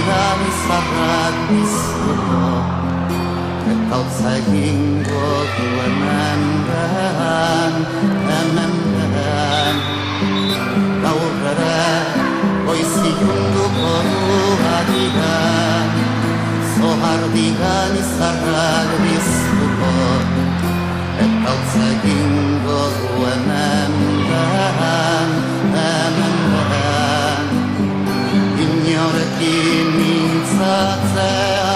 digan izarrak bizko eta hotza egingo duen hemen beran gaur ere goizilunduko du adigan zohar digan izarrak bizko eta hotza egingo duen hemen beran inorekin mintzatzea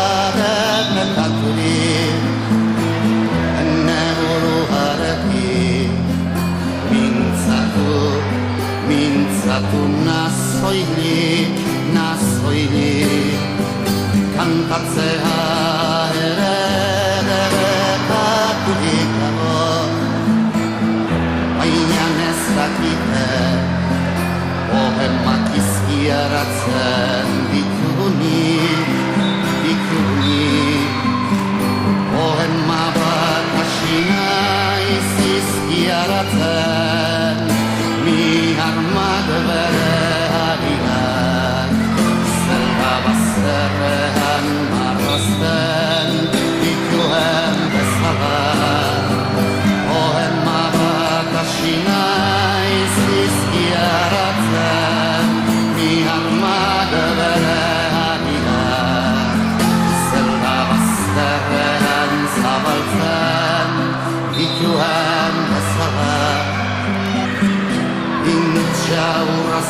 nekaturik ene buruarekin mintzatu nazoilik kantatzea ere debekaturik dago baina ez dakite poemak izkiaratzen ditugunik poema bat hasi naiz izkiaratzen mi armak bere hariak zelda bazterrean marrazten dituen bezala poema bat hasi naiz izkiaratzen mi armak bere hariak zelda bazterrean zabaltzen dituen bezala intxaurra